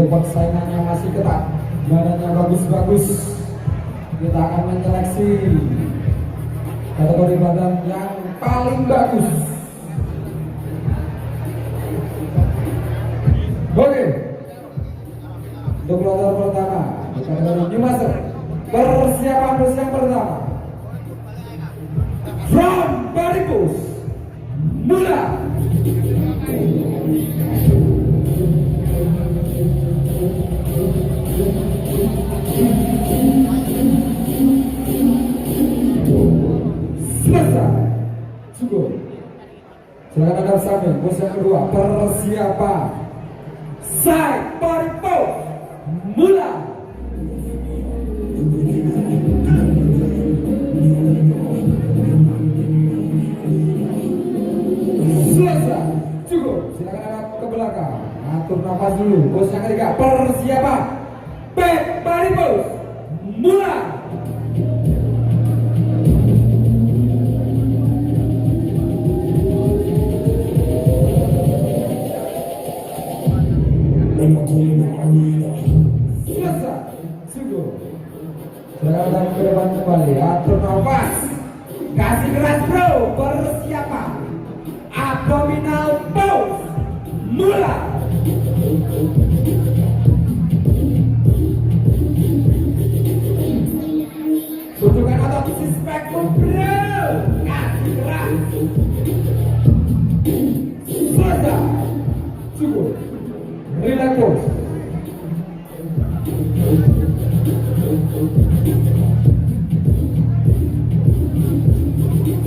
persaingannya masih ketat, badannya bagus-bagus. Kita akan menyeleksi kategori badan yang paling bagus. Oke, untuk kloter pertama di kategori New Master, persiapan bus yang pertama from body push mulai. Selesai, cukup. Silakan anda sambil pos yang kedua, persiapan side body pose mulai. Selesai, cukup. Silakan anda ke belakang, atur nafas dulu. Pos yang ketiga, persiapan back body pose mulai. Selesai, cukup. Silakan ke depan kembali, atur nafas, kasih keras bro. Persiapan abdominal pose mulai. Tunjukkan otot six pack bro, kasih keras. Selesai, cukup. Relax pose.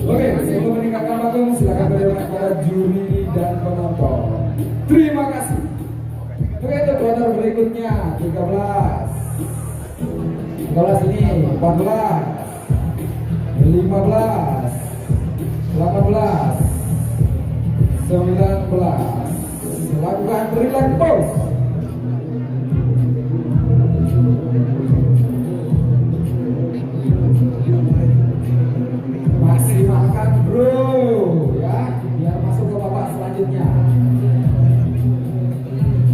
Oke, sebelum meningkatkan panggung, silakan berikan kepada juri dan penonton. Terima kasih. Oke, untuk kloter berikutnya 13 ini 14 15 18 19. Lakukan relax pose. Maksimalkan bro ya, biar masuk ke babak selanjutnya.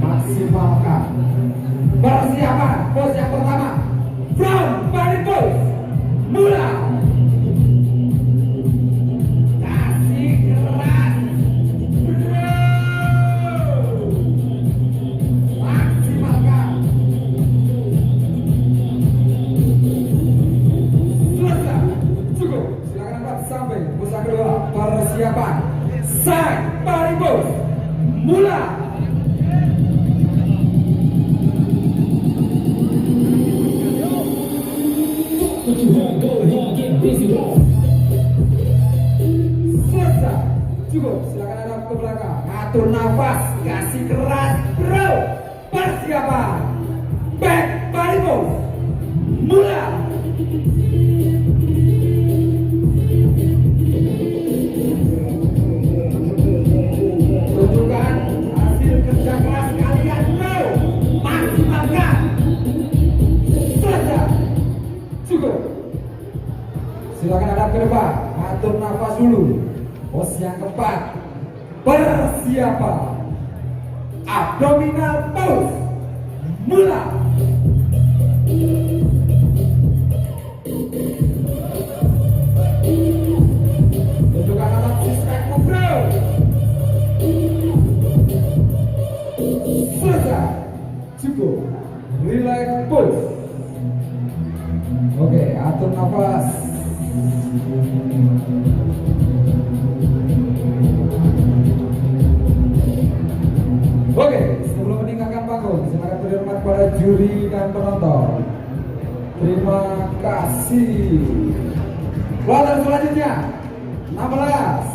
Maksimalkan. Persiapan pose yang pertama front body pose mulai. Persiapan side body pose mulai. Selesai, cukup. Silakan anda ke belakang, atur nafas, kasih keras bro. Persiapan back body pose mulai. Silakan hadap ke depan, atur nafas dulu. Pos yang keempat, persiapan abdominal pose mulai. Tunjukkan otot six pack bro. Selesai, cukup. Relax pose. Oke, atur nafas. Oke, sebelum meninggalkan panggung, silakan beri hormat kepada juri dan penonton. Terima kasih. Kloter selanjutnya 16.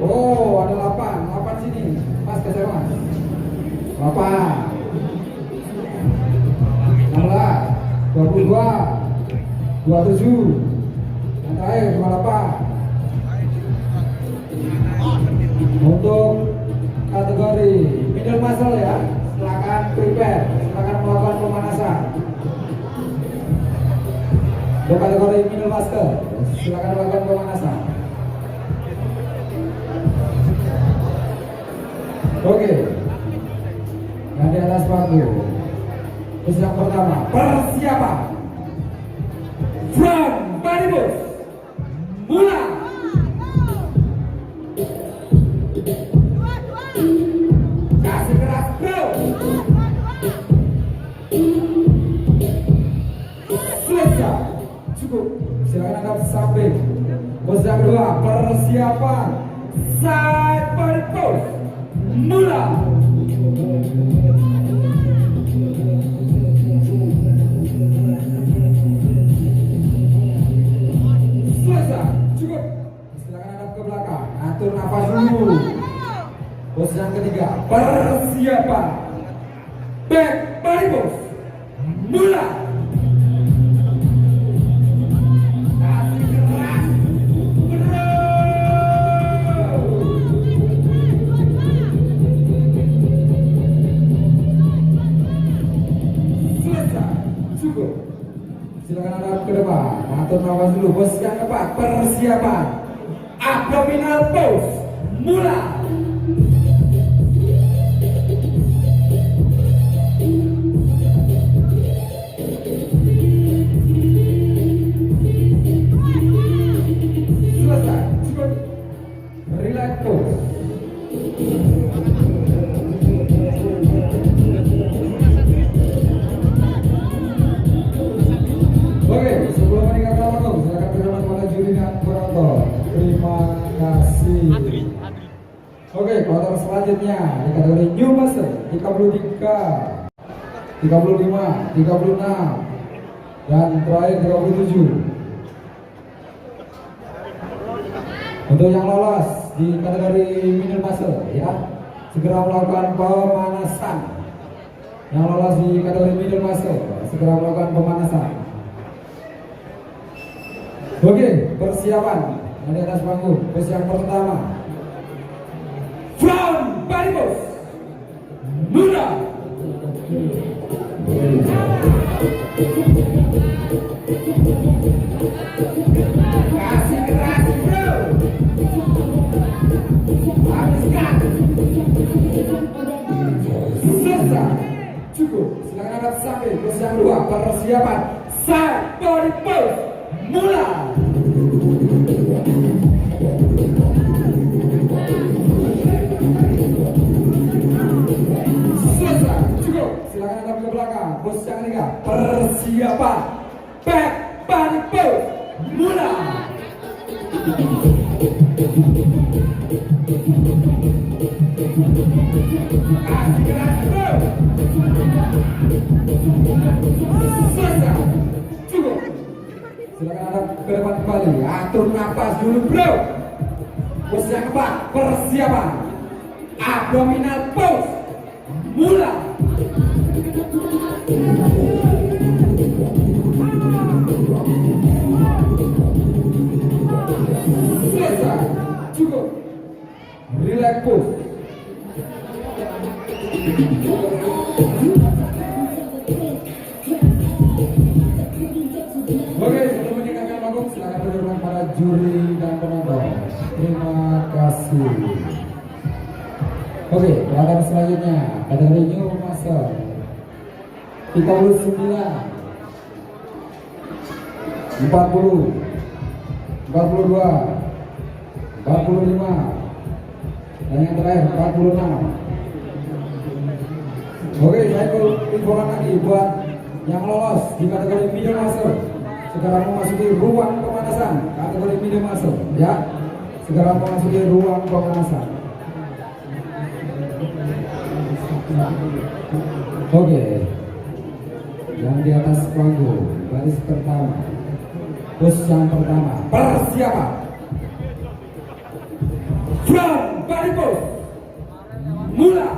Oh, ada 8 sini. Mas ke saya mas. 8 16 22 27. Yang terakhir 28. Untuk kategori middle muscle ya, silakan prepare, silakan melakukan pemanasan. Untuk kategori middle muscle, silakan melakukan pemanasan. Oke. Yang di atas panggung. Terus yang pertama, persiapan. From Baribus. Mula. Kasih keras, bro. Selesai. Cukup. Silakan angkat samping. Pose yang kedua, persiapan. Side body pose. Mula. Selesai. Cukup. Silakan hadap ke belakang. Atur nafas dulu. Pose yang ketiga, persiapan. Back body pose. Mula. Kasih keras. Bro. Selesai. Cukup. Silakan hadap ke depan. Atur nafas dulu. Pose yang keempat, persiapan. Abdominal pose. Mula. Selesai. Cukup. Relax pose. Oke, sebelum meninggalkan panggung, silakan berhormat pada juri dan penonton. Terima kasih. Oke, kloter selanjutnya di kategori New Master 33, 35, 36, dan terakhir 37. Untuk yang lolos di kategori Middle Master, ya, segera melakukan pemanasan. Yang lolos di kategori Middle Master, segera melakukan pemanasan. Oke, persiapan yang di atas panggung. Pose yang pertama, front body pose. Mula. Kasih keras, bro. Habiskan. Selesai. Cukup. Silakan hadap samping. Pose yang kedua, persiapan. Side body pose. Mula. Selesai. Cukup. Silakan hadap ke belakang. Pose yang ketiga, persiapan. Back body pose. Mula. Kasih keras, bro. Selesai. Cukup. Silakan hadap ke depan kembali. Atur nafas dulu, bro. Pose yang keempat, persiapan. Abdominal pose. Mula. Selesai. Cukup. Relax pose. Oke, sebelum meninggalkan panggung, silakan berhormat para juri dan penonton. Terima kasih. Oke, pelatihan selanjutnya kategori New Master 39, 40, 42, 45, dan yang terakhir 46. Oke, saya infokan lagi buat yang lolos di kategori Middle Master, segera memasuki ruang pemanasan. Kategori Middle Master, ya, segera memasuki ruang pemanasan. Oke, yang di atas panggung, baris pertama, pose yang pertama, persiapan. Front body pose. Mula.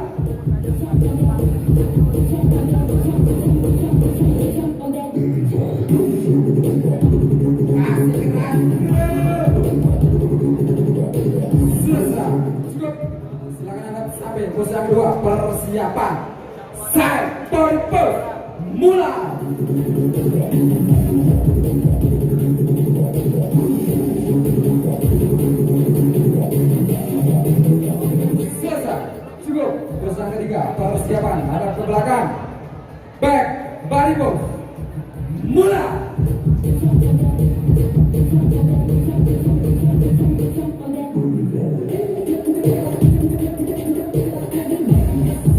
Selesai. Cukup. Silakan hadap samping. Pose yang kedua, persiapan. Side body pose. Mula. Selesai. Cukup. back, body pose, mula.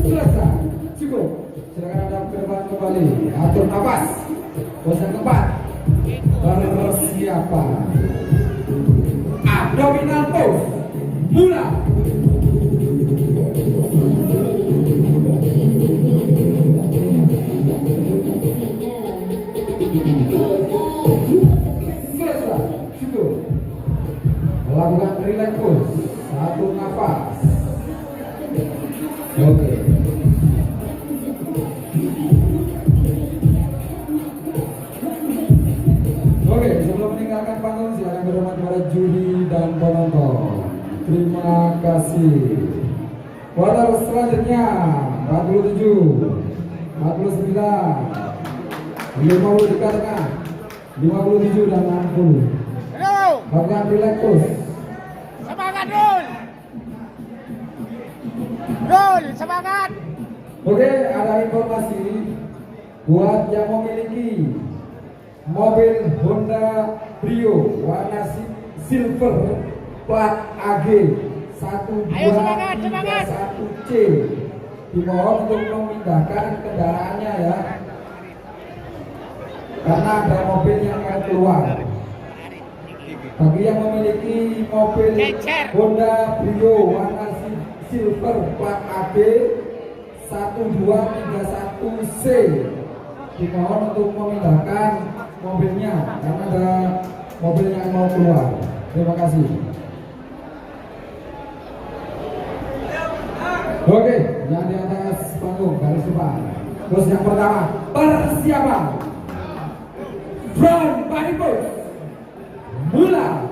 Selesai, cukup. Silakan Anda ke depan kembali. Atur nafas. Pose yang keempat. Persiapan. Abdominal pose. Mula. Selesai, cukup. Lakukan relax pose. Satu nafas. Oke. Oke, sebelum meninggalkan panggung silakan berhormat kepada juri dan penonton. Terima kasih. Kuarter selanjutnya 47, 49, 50 di tengah, 57 dan 60. Lakukan relax pose. Semangat Rul! Rul, semangat! Oke, ada informasi buat yang memiliki mobil Honda Brio warna silver plat AG 1231C, dimohon untuk memindahkan kendaraannya ya, karena ada mobil yang akan keluar. Bagi yang memiliki mobil Honda Brio warna silver plat AG 1231C, dimohon untuk memindahkan mobilnya karena ada mobil yang mau keluar. Terima kasih. Oke, yang di atas panggung garis depan. Terus yang pertama, persiapan. Front body pose. Mula.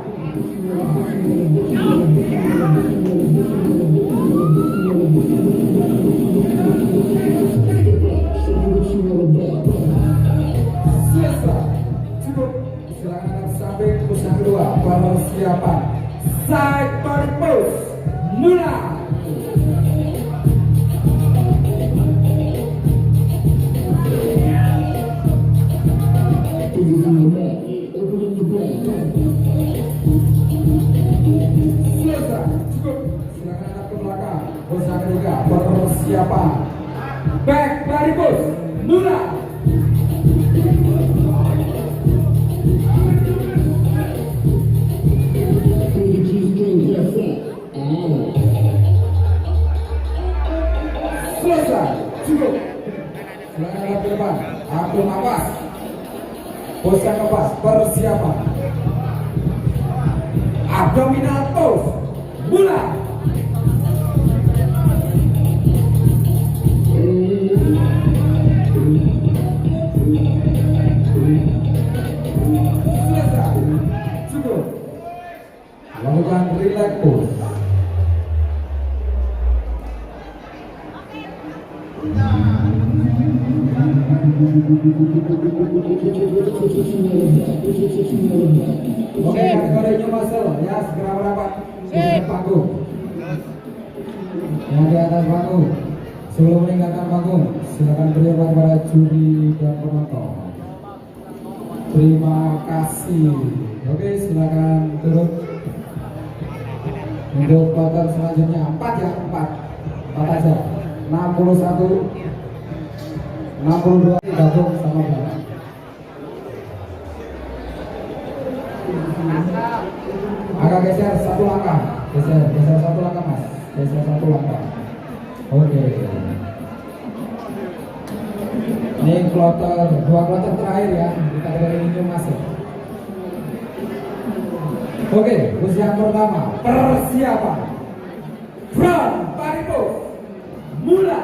Selesai. Cukup. Silakan Anda sampai pose yang kedua, persiapan. Side body pose. Mula. Selesai, cukup. Silakan Anda ke belakang. Pose yang ketiga, persiapan. Back body pose. Mula. Selesai, cukup. Silakan Anda ke depan. Atur nafas. Pose yang keempat, persiapan. Abdominal pose. Mula. Selesai, cukup. Lakukan relax pose. Oke, kategorinya masuk ya, segera merapat di panggung. Yang di atas panggung, sebelum meninggalkan panggung, silakan beri hormat kepada juri dan penonton. Terima kasih. Oke, silakan turun. Untuk kloter selanjutnya 4 ya, 4 aja. 61, 62 gabung sama belakang. Agak geser satu langkah, geser satu langkah mas, geser satu langkah. Oke. Ini kloter, 2 kloter terakhir ya, kita dari ini masuk. Oke, usia pertama, persiapan. Front body pose. Mula.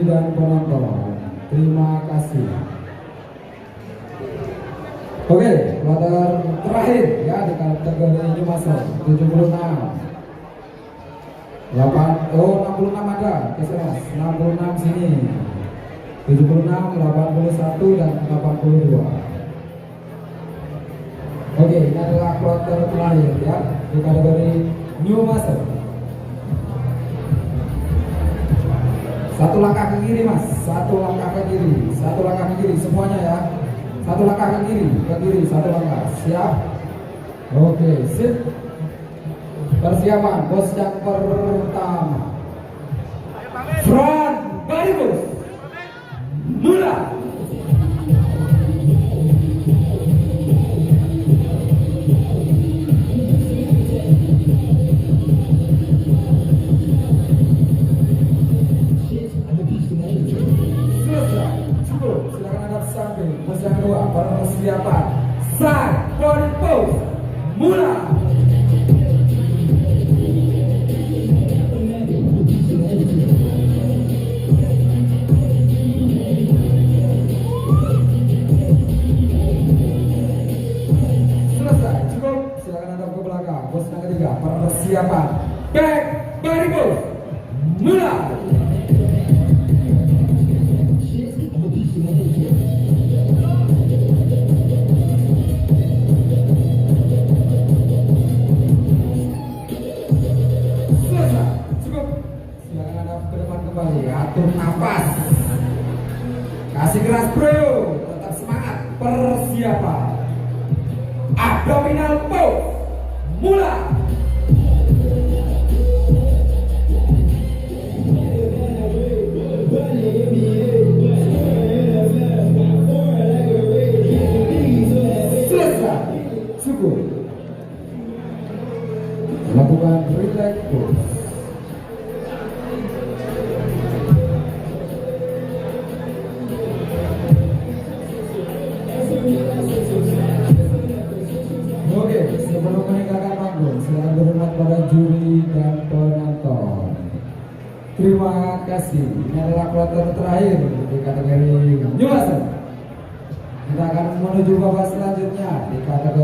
dan penonton, terima kasih. Oke, kloter terakhir ya di kategori ini masuk 76. 66 ada, keseras 66 sini. 76, 81 dan 82. Oke, ini adalah kloter terakhir ya di kategori New Master. Satu langkah ke kiri mas, satu langkah ke kiri, satu langkah ke kiri semuanya ya. Satu langkah ke kiri, satu langkah. Siap? Oke, sip. Persiapan bos yang pertama. Front body bos. Mulai. Pos yang kedua, persiapan side body pose, mulai. Selesai, cukup. Silakan anda ke belakang. Pos yang ketiga, persiapan back body pose, mulai. Atur nafas, kasih keras bro, tetap semangat. Persiapan abdominal pose, mulai. Selesai, cukup. Lakukan relax pose. Oke, sebelum meninggalkan panggung, silakan berhormat pada juri dan penonton. Terima kasih. Ini adalah kloter terakhir di kategori New Master. Kita akan menuju babak selanjutnya di kategori